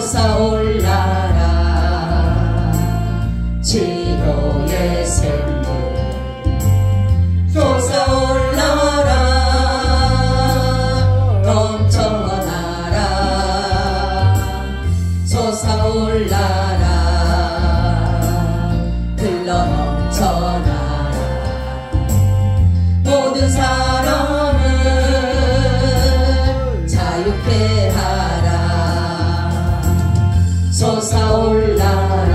솟아올라라 치료의 샘물 솟아올라라 넘쳐나라 솟아올라라 흘러 넘쳐나라 모든 사람을 자유케 하라 솟아올라라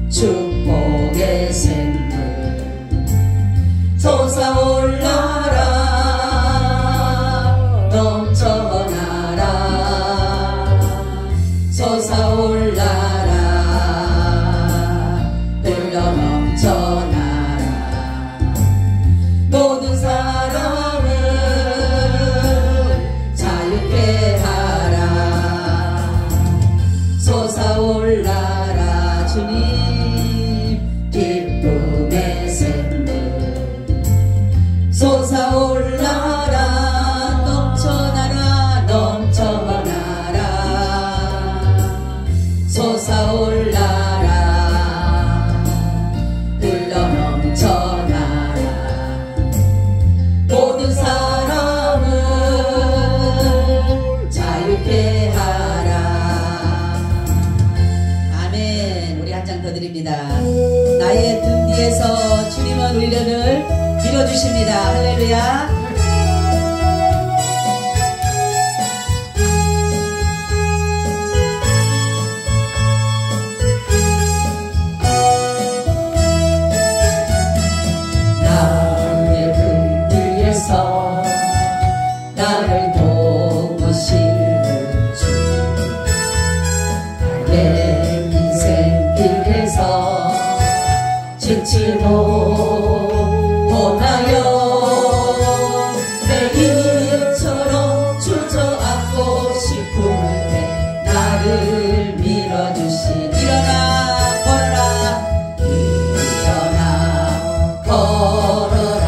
축복의 샘물 솟아올라라 넘쳐나라 솟아올라라 흘러 넘쳐나라 모든 사람을 자유케 하라 솟아올라라 주님 기쁨의 샘물 솟아올라라 넘쳐나라 넘쳐나라 솟아올라라 흘러 넘쳐나라 모든 사람을 자유케 하라. 아멘. 우리 한 장 더 드립니다. 나의 등 뒤에서 주님은 우리를 밀어주십니다. 할렐루야. 나의 등 뒤에서 나를 도우시는 주 나의 인생길에서 지치고 고나여 내 힘처럼 주저앉고 싶을 때 나를 밀어주시 일어나 걸어라 일어나 걸어라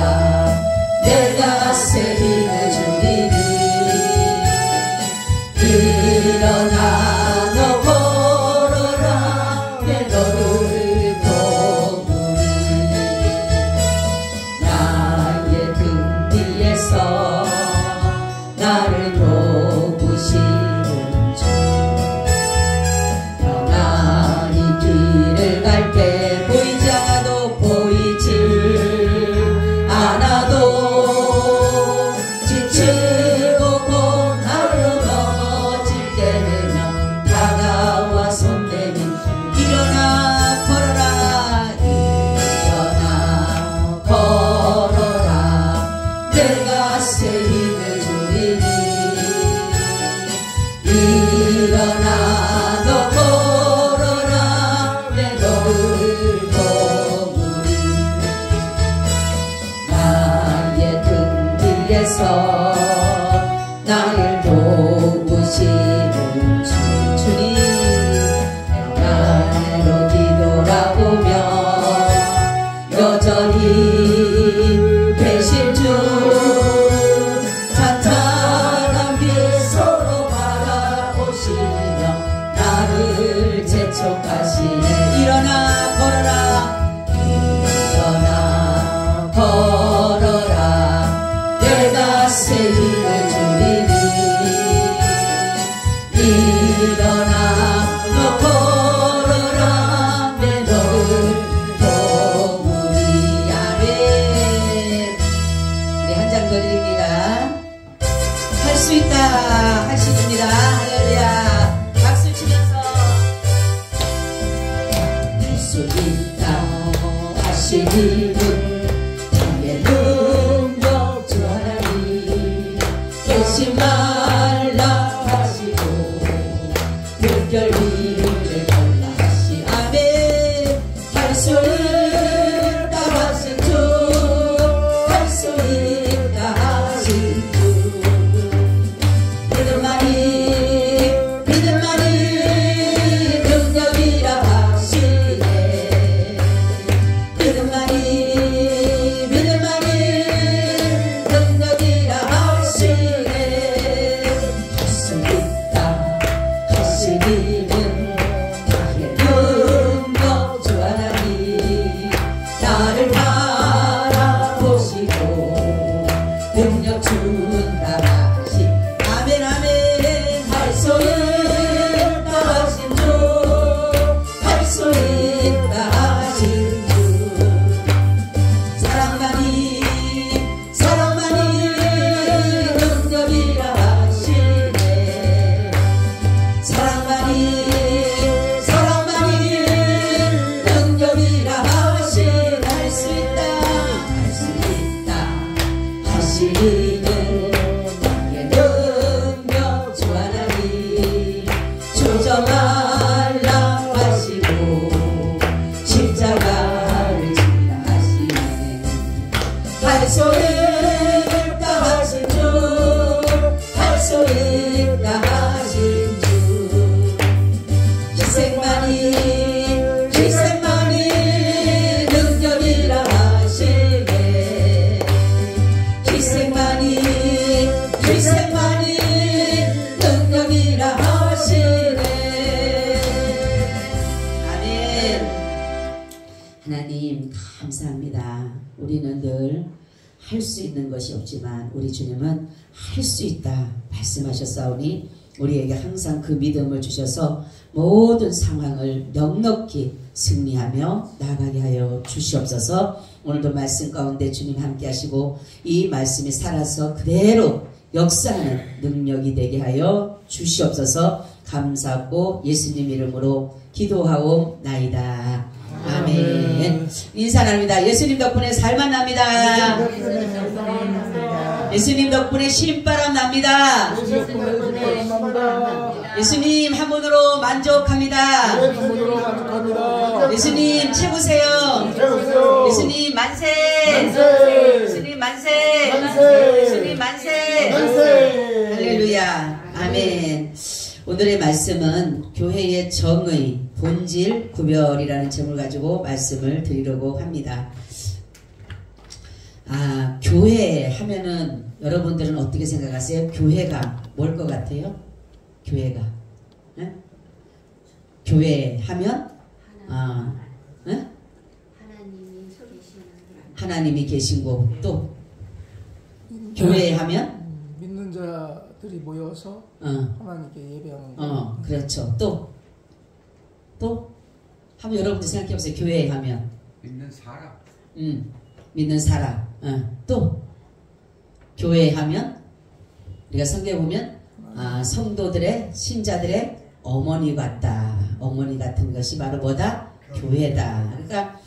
내가 새 힘을 주리니 일어나 너 걸어라 내 너를 도우리 나의 등 뒤에서 나를 도우시는 주 평안히 길을 갈 때 보이지 않아도 보이지 않아도 지치고 고나로 넘어질 때면 다가와 손대니 일어나 걸어라 일어나 걸어라 내가 새 힘을 주리니 일어나 너 걸어라 내 너를 도우리 나의 등 뒤에서 나를 도우시는 주 주님 평안으로 뒤돌아보며 여전히 계신 주 찬찬한 빛 서로 바라보시며 나를 재촉하시네 일어나 걸어라 일어나 걸어라 내가 새 힘을 주리니 일어나 너 걸어라 내 너를 도우리 아멘. 우리 한 장 더 드립니다. 할 수 있다 하시줍니다. 할렐루야. 박수 치면서 수 있다 하신 주, 할 수 있다 하신 주. 사랑만이 능력이라 하시네. 사랑만이 능력이라 하시네. 할 수 있다 하시는 나의 능력 주 하나님. 주저 말라 하시고 십자가를 지라 하시네. 할 수 있다 하신 주, 할 수 있다 하신 주. 희생만이 능력이라 하시네. 희생만이 능력이라 하시네. 아멘. 하나님 감사합니다. 우리는 늘 할 수 있는 것이 없지만 우리 주님은 할 수 있다 말씀하셨사오니 우리에게 항상 그 믿음을 주셔서 모든 상황을 넉넉히 승리하며 나아가게 하여 주시옵소서. 오늘도 말씀 가운데 주님 함께 하시고 이 말씀이 살아서 그대로 역사하는 능력이 되게 하여 주시옵소서. 감사하고 예수님 이름으로 기도하옵나이다. 아멘. 인사 나눕니다. 예수님 덕분에 살만 납니다. 예수님 덕분에 신바람 납니다. 예수님 한 분으로 만족합니다. 예수님 최고세요. 예수님 만세. 예수님 만세. 예수님 만세. 할렐루야. 아멘. 오늘의 말씀은 교회의 정의, 본질, 구별이라는 제목을 가지고 말씀을 드리려고 합니다. 교회 하면은 여러분들은 어떻게 생각하세요? 교회가 뭘 것 같아요? 교회가 네? 교회 하면 네? 하나님이 계신 곳. 또 교회 하면 믿는 자들이 모여서 하나님께 예배하는 곳. 그렇죠. 또 한번 여러분들 생각해보세요. 교회 하면 믿는 사람. 믿는 사람. 또 교회 하면 우리가 성경에 보면 성도들의 신자들의 어머니 같다. 어머니 같은 것이 바로 뭐다? 교회다. 그러니까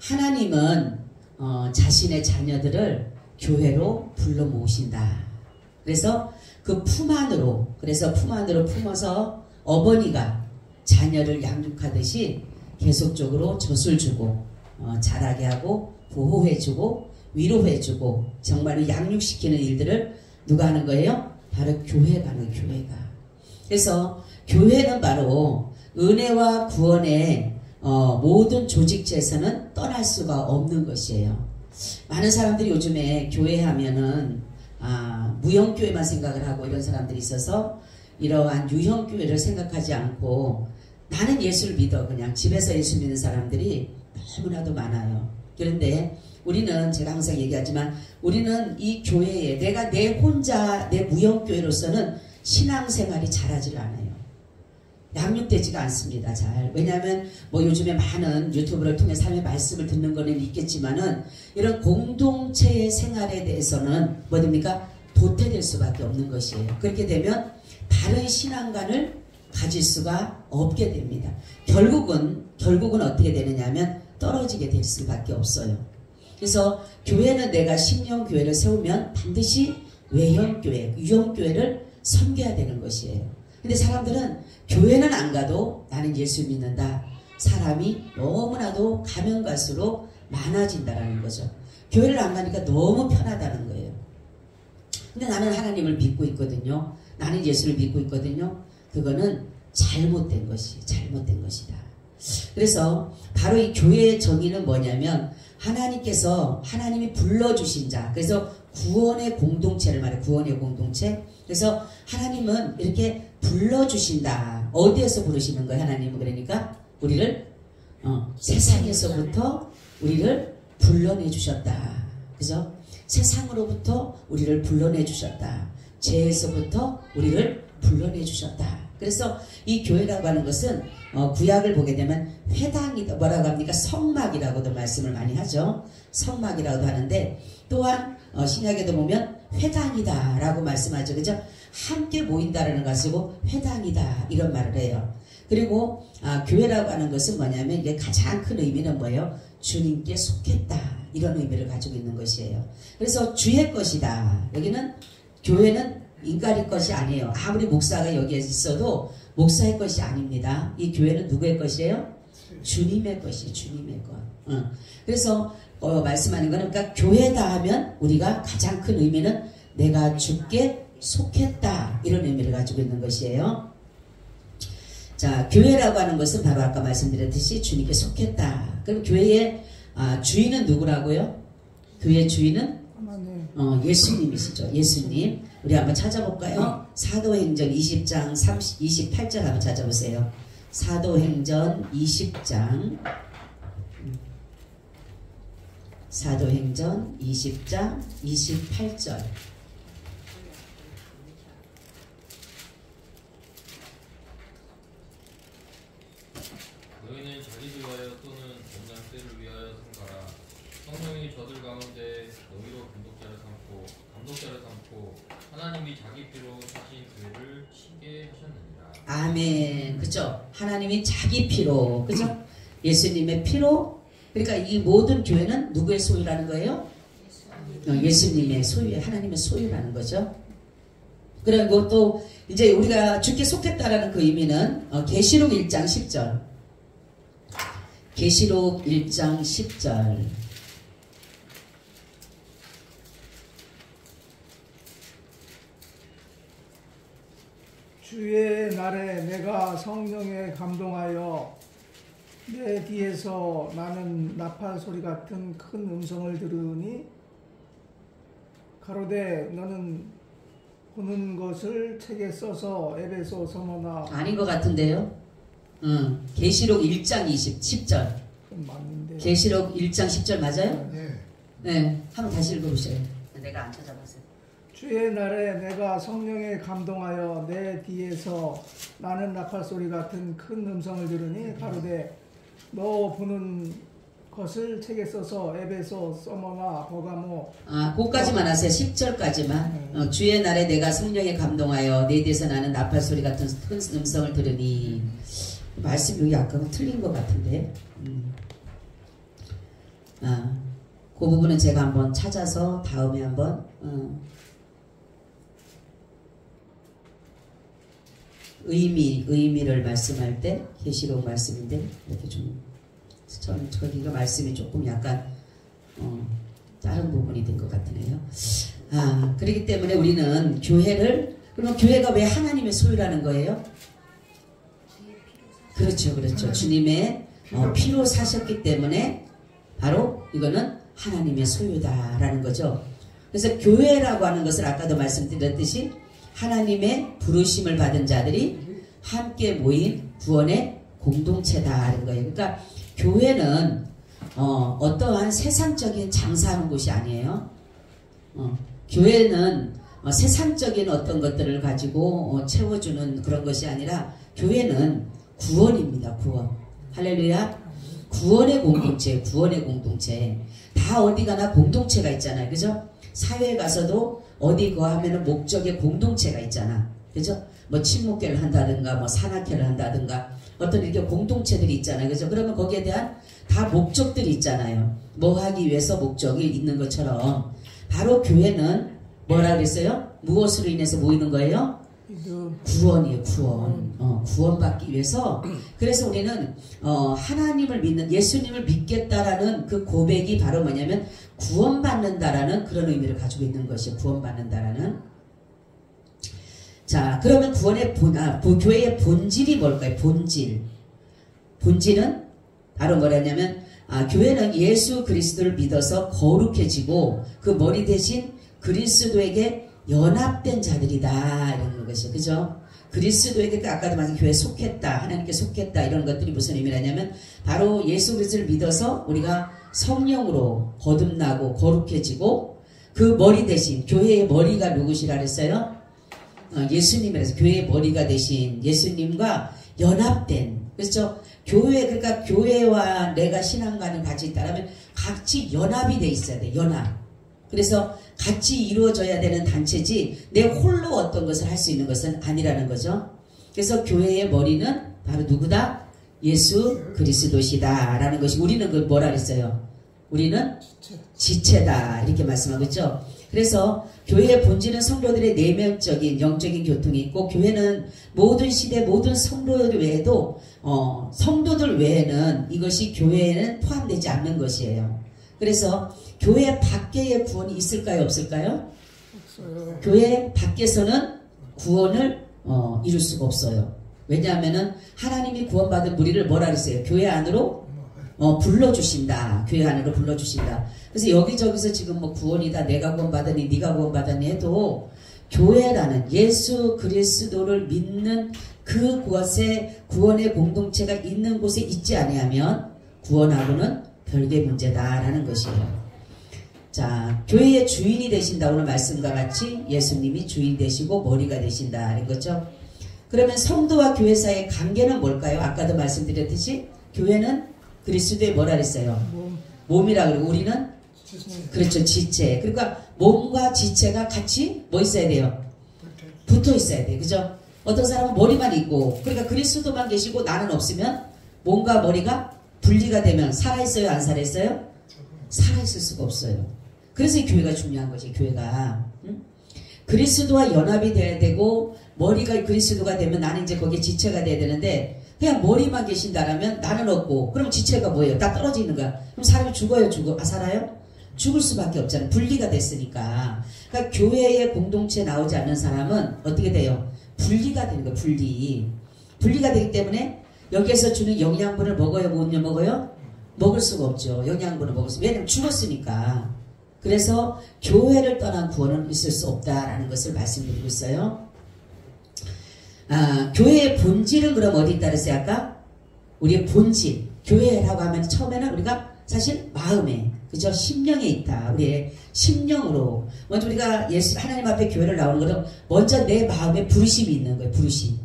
하나님은 자신의 자녀들을 교회로 불러 모으신다. 그래서 그 품 안으로 품어서 어머니가 자녀를 양육하듯이 계속적으로 젖을 주고 자라게 하고 보호해주고 위로해주고 정말로 양육시키는 일들을 누가 하는 거예요? 바로 교회가 하는 교회가. 그래서 교회는 바로 은혜와 구원의 모든 조직체에서는 떠날 수가 없는 것이에요. 많은 사람들이 요즘에 교회 하면은 무형교회만 생각을 하고 이런 사람들이 있어서 이러한 유형교회를 생각하지 않고 나는 예수를 믿어 그냥 집에서 예수 믿는 사람들이 너무나도 많아요. 그런데 우리는 제가 항상 얘기하지만 우리는 이 교회에 내가 내 혼자 내 무형교회로서는 신앙생활이 잘하지를 않아요. 양육되지가 않습니다. 잘. 왜냐하면 뭐 요즘에 많은 유튜브를 통해 삶의 말씀을 듣는 거는 있겠지만은 이런 공동체의 생활에 대해서는 뭐 됩니까? 도태될 수밖에 없는 것이에요. 그렇게 되면 다른 신앙관을 가질 수가 없게 됩니다. 결국은 어떻게 되느냐 하면 떨어지게 될 수밖에 없어요. 그래서 교회는 내가 심령교회를 세우면 반드시 외형교회, 유형교회를 섬겨야 되는 것이에요. 근데 사람들은 교회는 안 가도 나는 예수 믿는다. 사람이 너무나도 가면 갈수록 많아진다라는 거죠. 교회를 안 가니까 너무 편하다는 거예요. 근데 나는 하나님을 믿고 있거든요. 나는 예수를 믿고 있거든요. 그거는 잘못된 것이다. 그래서 바로 이 교회의 정의는 뭐냐면 하나님이 불러주신 자. 그래서 구원의 공동체를 말해요. 구원의 공동체. 그래서 하나님은 이렇게 불러주신다. 어디에서 부르시는 거예요? 하나님은 그러니까 우리를 세상에서부터 우리를 불러내 주셨다. 그죠? 세상으로부터 우리를 불러내 주셨다. 죄에서부터 우리를 불러내 주셨다. 그래서 이 교회라고 하는 것은 구약을 보게 되면 회당이다 뭐라고 합니까? 성막이라고도 말씀을 많이 하죠. 성막이라고도 하는데 또한 신약에도 보면 회당이다 라고 말씀하죠. 그죠? 함께 모인다라는 것이고 회당이다 이런 말을 해요. 그리고 교회라고 하는 것은 뭐냐면 이게 가장 큰 의미는 뭐예요? 주님께 속했다 이런 의미를 가지고 있는 것이에요. 그래서 주의 것이다. 여기는 교회는 인간의 것이 아니에요. 아무리 목사가 여기에 있어도 목사의 것이 아닙니다. 이 교회는 누구의 것이에요? 주님의 것이 주님의 것. 그래서 말씀하는 거는 그러니까 교회다 하면 우리가 가장 큰 의미는 내가 주께 속했다 이런 의미를 가지고 있는 것이에요. 자, 교회라고 하는 것은 바로 아까 말씀드렸듯이 주님께 속했다. 그럼 교회의 주인은 누구라고요? 교회의 주인은 예수님이시죠. 예수님. 우리 한번 찾아볼까요? 사도행전 20장 28절 한번 찾아보세요. 사도행전 20장 사도행전 20장 28절 너희는 자기를 위하여 또는 언약 때를 위하여 삼가라. 성령이 저들 가운데 너희로 감독자를 삼고 하나님이 자기 피로 사신 교회를 치게 하셨느니라. 아멘. 그죠? 하나님이 자기 피로, 그죠? 예수님의 피로. 그러니까 이 모든 교회는 누구의 소유라는 거예요? 예수님의 소유, 하나님의 소유라는 거죠. 그리고 또 이제 우리가 주께 속했다라는 그 의미는 계시록 1장 10절. 계시록 1장 10절. 주의 날에 내가 성령에 감동하여 내 뒤에서 나는 나팔 소리 같은 큰 음성을 들으니 가로되 너는 보는 것을 책에 써서 에베소 서머나 아닌 것 같은데요. 계시록 1장 10절. 맞는데. 계시록 1장 10절 맞아요? 네. 네. 한번 다시 읽어보세요. 내가 안 찾아봤어요. 주의 날에 내가 성령에 감동하여 내 뒤에서 나는 나팔 소리 같은 큰 음성을 들으니 가로되 너 보는 것을 책에 써서 에베소, 서머나, 버가모. 그것까지만 하세요. 10절까지만. 주의 날에 내가 성령에 감동하여 내 뒤에서 나는 나팔 소리 같은 큰 음성을 들으니. 말씀 여기 아까는 틀린 것 같은데. 그 부분은 제가 한번 찾아서 다음에 한번 의미를 말씀할 때 계시록 말씀인데 이렇게 좀 저기가 말씀이 조금 약간 다른 부분이 된 것 같으네요. 그렇기 때문에 우리는 교회를 그러면 교회가 왜 하나님의 소유라는 거예요? 그렇죠. 주님의 피로 사셨기 때문에 바로 이거는 하나님의 소유다라는 거죠. 그래서 교회라고 하는 것을 아까도 말씀드렸듯이 하나님의 부르심을 받은 자들이 함께 모인 구원의 공동체다라는 거예요. 그러니까 교회는 어떠한 세상적인 장사하는 곳이 아니에요. 교회는 세상적인 어떤 것들을 가지고 채워주는 그런 것이 아니라 교회는 구원입니다. 구원. 할렐루야. 구원의 공동체, 구원의 공동체. 다 어디 가나 공동체가 있잖아요. 그죠? 사회에 가서도 어디 거 하면은 목적의 공동체가 있잖아. 그죠? 뭐 친목회를 한다든가 뭐 산악회를 한다든가 어떤 이렇게 공동체들이 있잖아요. 그죠? 그러면 거기에 대한 다 목적들이 있잖아요. 뭐 하기 위해서 목적이 있는 것처럼 바로 교회는 뭐라 그랬어요? 무엇으로 인해서 모이는 거예요? 구원이에요. 구원. 구원받기 위해서. 그래서 우리는 하나님을 믿는 예수님을 믿겠다라는 그 고백이 바로 뭐냐면 구원받는다라는 그런 의미를 가지고 있는 것이 구원받는다라는. 자, 그러면 구원의 교회의 본질이 뭘까요? 본질은 바로 뭐냐면 교회는 예수 그리스도를 믿어서 거룩해지고 그 머리 대신 그리스도에게 연합된 자들이다 이런 것이죠. 그죠? 그리스도에게 아까도 말한 교회에 속했다, 하나님께 속했다 이런 것들이 무슨 의미냐면 바로 예수 그리스도를 믿어서 우리가 성령으로 거듭나고 거룩해지고 그 머리 대신 교회의 머리가 누구시라 그랬어요? 예수님이라서 교회의 머리가 되신 예수님과 연합된, 그렇죠? 그러니까 교회와 내가 신앙관을 같이 있다면 같이 연합이 돼 있어야 돼. 연합. 그래서 같이 이루어져야 되는 단체지 내 홀로 어떤 것을 할 수 있는 것은 아니라는 거죠. 그래서 교회의 머리는 바로 누구다? 예수 그리스도시다 라는 것이, 우리는 그 뭐라 그랬어요? 우리는 지체다 이렇게 말씀하고 있죠. 그래서 교회의 본질은 성도들의 내면적인 영적인 교통이 있고, 교회는 모든 시대 모든 성도들 외에도 성도들 외에는 이것이 교회에는 포함되지 않는 것이에요. 그래서 교회 밖에의 구원이 있을까요? 없을까요? 없어요. 교회 밖에서는 구원을 이룰 수가 없어요. 왜냐하면은 하나님이 구원받은 무리를 뭐라 그랬어요? 교회 안으로 불러주신다. 교회 안으로 불러주신다. 그래서 여기저기서 지금 뭐 구원이다, 내가 구원받았니, 네가 구원받았니 해도 교회라는 예수 그리스도를 믿는 그곳에 구원의 공동체가 있는 곳에 있지 아니하면 구원하고는 별개의 문제다라는 것이에요. 자, 교회의 주인이 되신다. 오늘 말씀과 같이 예수님이 주인 되시고 머리가 되신다는 거죠. 그러면 성도와 교회 사이의 관계는 뭘까요? 아까도 말씀드렸듯이 교회는 그리스도의 뭐라 그랬어요? 몸이라 그러고 우리는 그렇죠, 지체. 그러니까 몸과 지체가 같이 뭐 있어야 돼요? 붙어 있어야 돼. 그죠? 어떤 사람은 머리만 있고, 그러니까 그리스도만 계시고 나는 없으면 몸과 머리가 분리가 되면 살아있어요? 안 살아있어요? 살아있을 수가 없어요. 그래서 이 교회가 중요한 거지. 교회가 그리스도와 연합이 돼야 되고, 머리가 그리스도가 되면 나는 이제 거기에 지체가 돼야 되는데, 그냥 머리만 계신다라면 나는 없고, 그럼 지체가 뭐예요? 다 떨어져 있는 거야. 그럼 사람이 죽어요? 살아요? 죽을 수밖에 없잖아요. 분리가 됐으니까. 그러니까 교회의 공동체에 나오지 않는 사람은 어떻게 돼요? 분리가 되는 거예요. 분리가 되기 때문에 여기에서 주는 영양분을 먹어요? 못 먹어요? 먹을 수가 없죠. 영양분을 먹을 수. 왜냐면 죽었으니까. 그래서 교회를 떠난 구원은 있을 수 없다라는 것을 말씀드리고 있어요. 교회의 본질은 그럼 어디 있다 그랬어요? 아까? 우리의 본질. 교회라고 하면 처음에는 우리가 사실 마음에, 그죠? 심령에 있다. 우리의 심령으로. 먼저 우리가 하나님 앞에 교회를 나오는 것은 먼저 내 마음에 부르심이 있는 거예요. 부르심.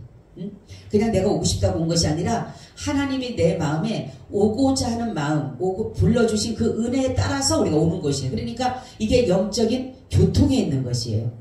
그냥 내가 오고 싶다고 온 것이 아니라 하나님이 내 마음에 오고자 하는 마음, 불러주신 그 은혜에 따라서 우리가 오는 것이에요. 그러니까 이게 영적인 교통에 있는 것이에요.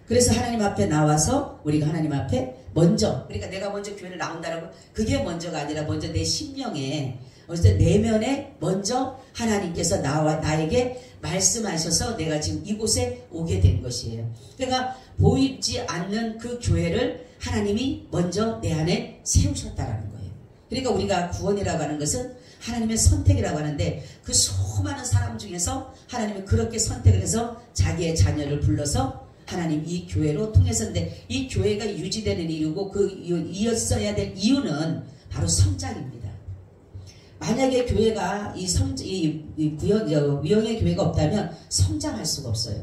그래서 하나님 앞에 나와서 우리가 하나님 앞에 먼저, 그러니까 내가 먼저 교회를 나온다라고, 그게 먼저가 아니라 먼저 내 심령에, 어쨌든 내면에 먼저 하나님께서 나에게 말씀하셔서 내가 지금 이곳에 오게 된 것이에요. 그러니까 보이지 않는 그 교회를 하나님이 먼저 내 안에 세우셨다라는 거예요. 그러니까 우리가 구원이라고 하는 것은 하나님의 선택이라고 하는데, 그 수많은 사람 중에서 하나님이 그렇게 선택을 해서 자기의 자녀를 불러서 하나님 이 교회로 통해서인데, 이 교회가 유지되는 이유고 그 이었어야 될 이유는 바로 성장입니다. 만약에 교회가 위형의 교회가 없다면 성장할 수가 없어요.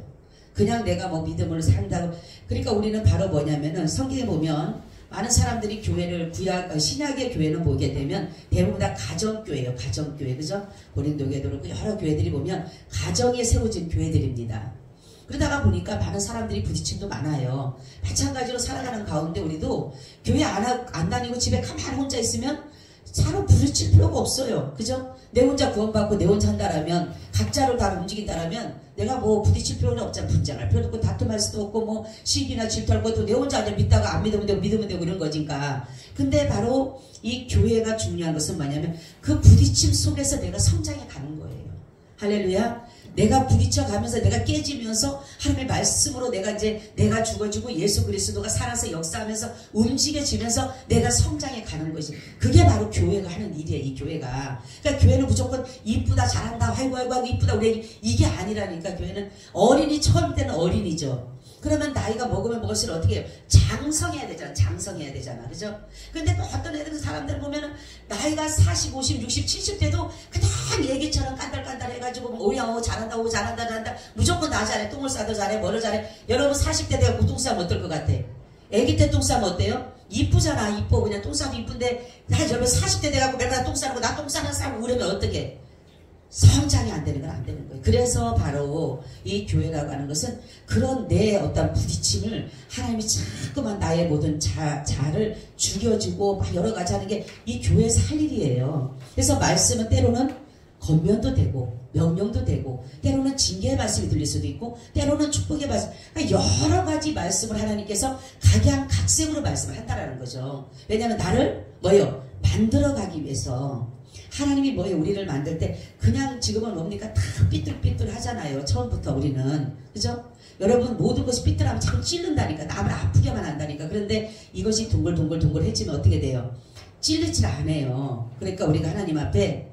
그냥 내가 뭐 믿음을 산다고. 그러니까 우리는 바로 뭐냐면은 성경에 보면 많은 사람들이 교회를 신약의 교회는 보게 되면 대부분 다 가정교회예요. 가정교회. 그죠? 고린도교회도 그렇고 여러 교회들이 보면 가정에 세워진 교회들입니다. 그러다가 보니까 많은 사람들이 부딪힘도 많아요. 마찬가지로 살아가는 가운데 우리도 교회 안 다니고 집에 가만히 혼자 있으면 서로 부딪힐 필요가 없어요. 그죠? 내 혼자 구원받고 내 혼자 한다라면, 각자로 다 움직인다라면 내가 뭐 부딪힐 필요는 없잖아. 분쟁할 필요도 없고 다툼할 수도 없고 뭐 시기나 질투할 것도 내 혼자 그냥 믿다가 안 믿으면 되고 믿으면 되고 이런 거니까. 근데 바로 이 교회가 중요한 것은 뭐냐면 그 부딪힘 속에서 내가 성장해 가는 거예요. 할렐루야. 내가 부딪혀가면서 내가 깨지면서 하나님의 말씀으로 내가 죽어지고 예수 그리스도가 살아서 역사하면서 움직여지면서 내가 성장해 가는 것이, 그게 바로 교회가 하는 일이에요. 이 교회가. 그러니까 교회는 무조건 이쁘다 잘한다 아이고 이쁘다 우리 이게 아니라니까. 교회는 어린이, 처음 때는 어린이죠. 그러면 나이가 먹으면 먹을수록 어떻게 해요? 장성해야 되잖아. 그죠? 근데 또 어떤 애들 사람들 보면은 나이가 40, 50, 60, 70대도 그냥 얘기처럼 깐달깐달 해가지고 오야 잘한다 무조건 나 잘해. 똥을 싸도 잘해. 뭐를 잘해. 여러분 40대 돼갖고 똥 싸면 어떨 것 같아? 애기 때 똥 싸면 어때요? 이쁘잖아. 이뻐. 그냥 똥 싸도 이쁜데 여러분 40대 돼갖고 맨날 똥 싸는 거, 나 똥 싸는 사람 우려면 어떡해? 성장이 안 되는 건 안 되는 거예요. 그래서 바로 이 교회라고 하는 것은 그런 내 어떤 부딪힘을 하나님이 자꾸만 나의 모든 자를 죽여주고 막 여러 가지 하는 게 이 교회에서 할 일이에요. 그래서 말씀은 때로는 권면도 되고 명령도 되고 때로는 징계의 말씀이 들릴 수도 있고 때로는 축복의 말씀, 그러니까 여러 가지 말씀을 하나님께서 각양각색으로 말씀을 한다라는 거죠. 왜냐하면 나를 뭐예요? 만들어가기 위해서. 하나님이 뭐예요? 우리를 만들 때 그냥 지금은 뭡니까? 다 삐뚤삐뚤 하잖아요. 처음부터 우리는. 그죠? 여러분 모든 것이 삐뚤하면 자꾸 찔른다니까. 남을 아프게만 한다니까. 그런데 이것이 동글동글동글해지면 어떻게 돼요? 찔리질 않아요. 그러니까 우리가 하나님 앞에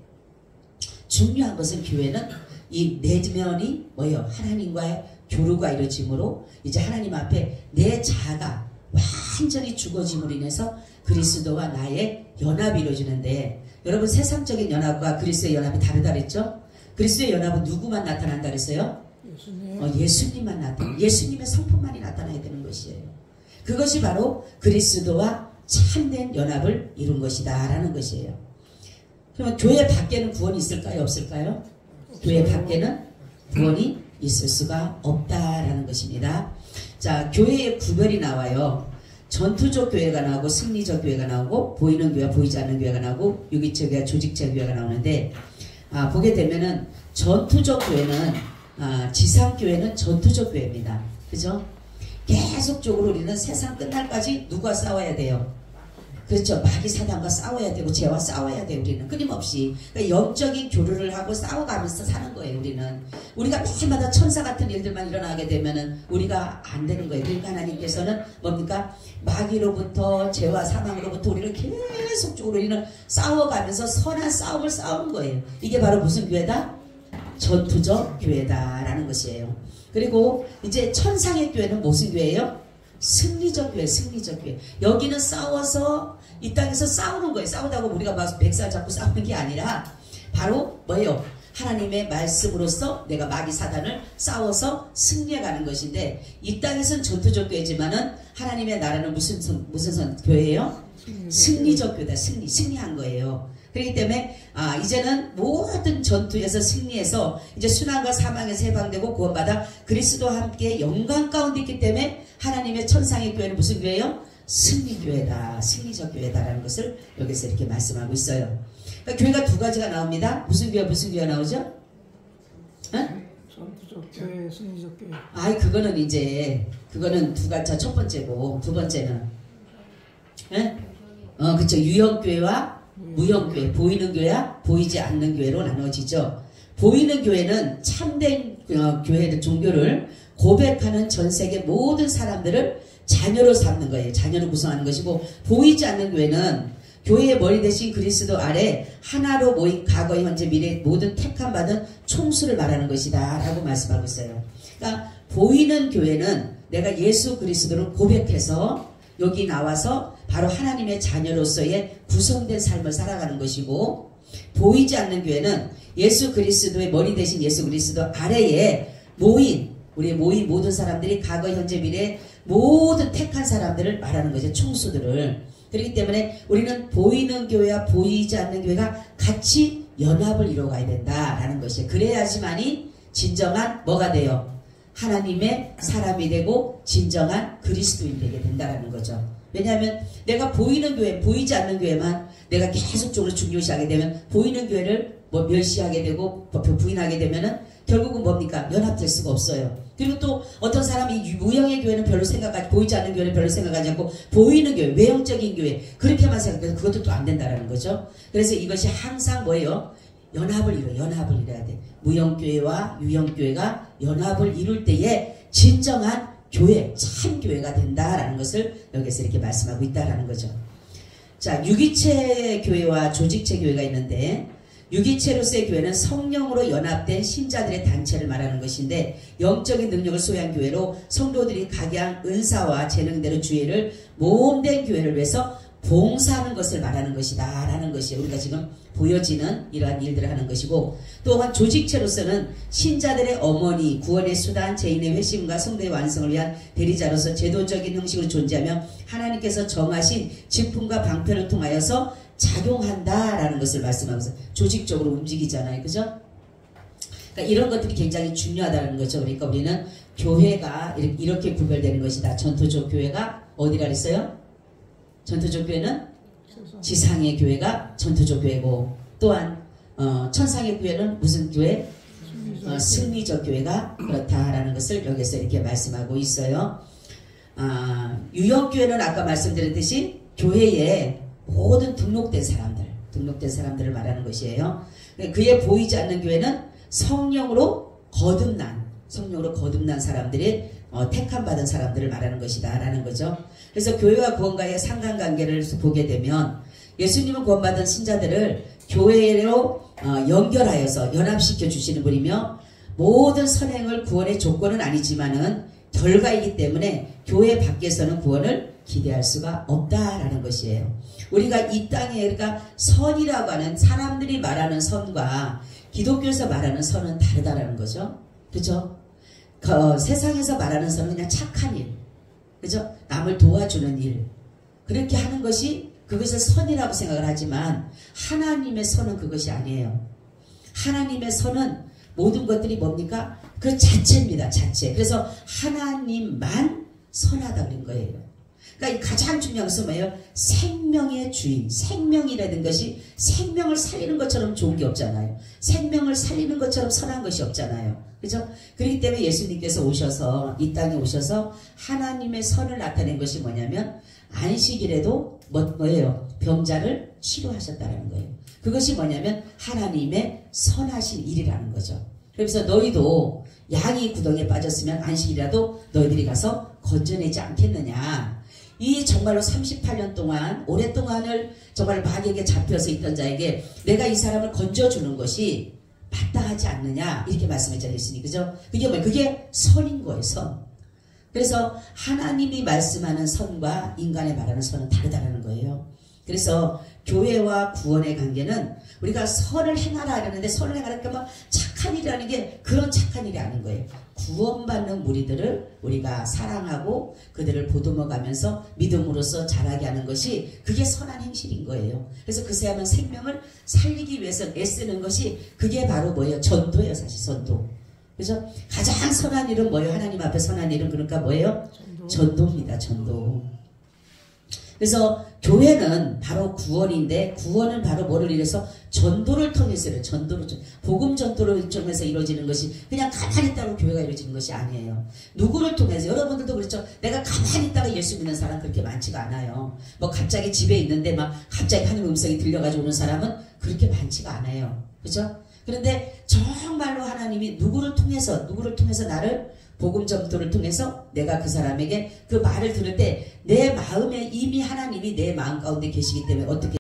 중요한 것은 교회는 이 내면이 뭐예요? 하나님과의 교류가 이루어짐으로 이제 하나님 앞에 내 자아가 완전히 죽어짐으로 인해서 그리스도와 나의 연합이 이루어지는데 여러분 세상적인 연합과 그리스도의 연합이 다르다 그랬죠? 그리스도의 연합은 누구만 나타난다 그랬어요? 예수님만 나타나. 예수님의 성품만이 나타나야 되는 것이에요. 그것이 바로 그리스도와 참된 연합을 이룬 것이다 라는 것이에요. 그러면 교회 밖에는 구원이 있을까요? 없을까요? 교회 밖에는 구원이 있을 수가 없다라는 것입니다. 자, 교회의 구별이 나와요. 전투적 교회가 나오고 승리적 교회가 나오고 보이는 교회와 보이지 않는 교회가 나오고 유기체 교회와 조직체 교회가 나오는데 보게 되면은 전투적 교회는 지상 교회는 전투적 교회입니다. 그죠? 계속적으로 우리는 세상 끝날까지 누가 싸워야 돼요? 그렇죠. 마귀 사단과 싸워야 되고 죄와 싸워야 돼요. 우리는 끊임없이 그러니까 영적인 교류를 하고 싸워가면서 사는 거예요. 우리가 매일마다 천사 같은 일들만 일어나게 되면은 우리가 안 되는 거예요. 그러니까 하나님께서는 뭡니까? 마귀로부터 죄와 사망으로부터 우리를 계속적으로 우리는 싸워가면서 선한 싸움을 싸우는 거예요. 이게 바로 무슨 교회다? 전투적 교회다라는 것이에요. 그리고 이제 천상의 교회는 무슨 교회예요? 승리적 교회, 승리적 교회. 여기는 싸워서 이 땅에서 싸우는 거예요. 싸우다가 우리가 막 백살 잡고 싸우는 게 아니라 바로 뭐예요? 하나님의 말씀으로서 내가 마귀 사단을 싸워서 승리해가는 것인데 이 땅에서는 전투적 교회지만은 하나님의 나라는 무슨 교회예요? 승리적 교회다. 승리한 거예요. 그렇기 때문에 이제는 모든 전투에서 승리해서 이제 순환과 사망에서 해방되고 구원받아 그리스도와 함께 영광 가운데 있기 때문에 하나님의 천상의 교회는 무슨 교회예요? 승리교회다. 승리적 교회다라는 것을 여기서 이렇게 말씀하고 있어요. 그러니까 교회가 두 가지가 나옵니다. 무슨 교회가 나오죠? 응? 전투적 교회, 승리적 교회. 그거는 이제 그거는 두 가지. 첫 번째고 두 번째는 그쵸. 유형교회와 무형교회, 보이는 교회와 보이지 않는 교회로 나눠지죠. 보이는 교회는 참된 교회를 종교를 고백하는 전 세계 모든 사람들을 자녀로 삼는 거예요. 자녀로 구성하는 것이고 보이지 않는 교회는 교회의 머리 대신 그리스도 아래 하나로 모인 과거, 현재, 미래 모든 택함 받은 총수를 말하는 것이다 라고 말씀하고 있어요. 그러니까 보이는 교회는 내가 예수 그리스도를 고백해서 여기 나와서 바로 하나님의 자녀로서의 구성된 삶을 살아가는 것이고 보이지 않는 교회는 예수 그리스도의 머리 대신 예수 그리스도 아래에 모인 우리의 모인 모든 사람들이 과거, 현재, 미래 모든 택한 사람들을 말하는 거죠. 총수들을. 그렇기 때문에 우리는 보이는 교회와 보이지 않는 교회가 같이 연합을 이루어가야 된다라는 것이에요. 그래야지만이 진정한 뭐가 돼요? 하나님의 사람이 되고 진정한 그리스도인 되게 된다라는 거죠. 왜냐하면 내가 보이는 교회, 보이지 않는 교회만 내가 계속적으로 중요시하게 되면 보이는 교회를 멸시하게 되고 부인하게 되면은 결국은 뭡니까? 연합될 수가 없어요. 그리고 또 어떤 사람이 무형의 교회는 별로 생각하지, 보이지 않는 교회는 별로 생각하지 않고 보이는 교회, 외형적인 교회 그렇게만 생각해서 그것도 또 안 된다라는 거죠. 그래서 이것이 항상 뭐예요? 연합을 이뤄야 돼. 무형교회와 유형교회가 연합을 이룰 때에 진정한 교회, 참 교회가 된다라는 것을 여기서 이렇게 말씀하고 있다라는 거죠. 자, 유기체 교회와 조직체 교회가 있는데 유기체로서의 교회는 성령으로 연합된 신자들의 단체를 말하는 것인데 영적인 능력을 소유한 교회로 성도들이 각양 은사와 재능대로 주의를 모험된 교회를 위해서 봉사하는 것을 말하는 것이다 라는 것이 우리가 지금 보여지는 이러한 일들을 하는 것이고 또한 조직체로서는 신자들의 어머니, 구원의 수단, 죄인의 회심과 성도의 완성을 위한 대리자로서 제도적인 형식으로 존재하며 하나님께서 정하신 직분과 방편을 통하여서 작용한다라는 것을 말씀하면서 조직적으로 움직이잖아요. 그죠? 그러니까 이런 것들이 굉장히 중요하다는 거죠. 그러니까 우리는 교회가 이렇게 구별되는 것이다. 전토적 교회가 어디라 그랬어요? 전토적 교회는 지상의 교회가 전토적 교회고, 또한 천상의 교회는 무슨 교회? 승리적 교회가 그렇다라는 것을 여기서 이렇게 말씀하고 있어요. 유형교회는 아까 말씀드렸듯이 교회에 모든 등록된 사람들을 말하는 것이에요. 그에 보이지 않는 교회는 성령으로 거듭난 사람들이 택함 받은 사람들을 말하는 것이다 라는 거죠. 그래서 교회와 구원과의 상관관계를 보게 되면 예수님은 구원받은 신자들을 교회로 연결하여서 연합시켜 주시는 분이며, 모든 선행을 구원의 조건은 아니지만은 결과이기 때문에 교회 밖에서는 구원을 기대할 수가 없다라는 것이에요. 우리가 이 땅에, 그러니까 선이라고 하는, 사람들이 말하는 선과 기독교에서 말하는 선은 다르다라는 거죠. 그죠? 세상에서 말하는 선은 그냥 착한 일, 그죠? 남을 도와주는 일, 그렇게 하는 것이 그것을 선이라고 생각을 하지만, 하나님의 선은 그것이 아니에요. 하나님의 선은 모든 것들이 뭡니까? 그 자체입니다. 자체. 그래서 하나님만 선하다 그런 거예요. 그러니까 가장 중요한 것은 뭐예요? 생명의 주인. 생명이라는 것이 생명을 살리는 것처럼 좋은 게 없잖아요. 생명을 살리는 것처럼 선한 것이 없잖아요. 그죠? 그렇기 때문에 예수님께서 오셔서, 이 땅에 오셔서 하나님의 선을 나타낸 것이 뭐냐면, 안식일에도 뭐예요? 병자를 치료하셨다는 거예요. 그것이 뭐냐면 하나님의 선하신 일이라는 거죠. 그래서 너희도 양이 구덩이에 빠졌으면 안식이라도 너희들이 가서 건져내지 않겠느냐. 이 정말로 38년 동안, 오랫동안을 정말 마귀에게 잡혀서 있던 자에게 내가 이 사람을 건져주는 것이 마땅하지 않느냐, 이렇게 말씀했잖아요, 예수님. 그죠? 그게 뭐예요? 그게 선인 거예요, 선. 그래서 하나님이 말씀하는 선과 인간의 말하는 선은 다르다는 거예요. 그래서 교회와 구원의 관계는 우리가 선을 행하라 하는데, 선을 행하라니까 뭐 착한 일이라는 게 그런 착한 일이 아닌 거예요. 구원받는 무리들을 우리가 사랑하고 그들을 보듬어가면서 믿음으로써 자라게 하는 것이, 그게 선한 행실인 거예요. 그래서 그 사람은 생명을 살리기 위해서 애쓰는 것이, 그게 바로 뭐예요? 전도예요, 사실 전도. 그죠? 가장 선한 일은 뭐예요? 하나님 앞에 선한 일은 그러니까 뭐예요? 전도입니다. 전도. 그래서 교회는 바로 구원인데, 구원은 바로 뭐를 위해서? 전도를 통해서요. 복음 전도를 통해서 이루어지는 것이 그냥 가만히 있다고 교회가 이루어지는 것이 아니에요. 누구를 통해서? 여러분들도 그렇죠. 내가 가만히 있다가 예수 믿는 사람 그렇게 많지가 않아요. 뭐 갑자기 집에 있는데 막 갑자기 하나님 음성이 들려가지고 오는 사람은 그렇게 많지가 않아요. 그죠? 그런데 정말로 하나님이 누구를 통해서 나를 복음 전도를 통해서 내가 그 사람에게 그 말을 들을 때 내 마음에 이미 하나님이 내 마음 가운데 계시기 때문에 어떻게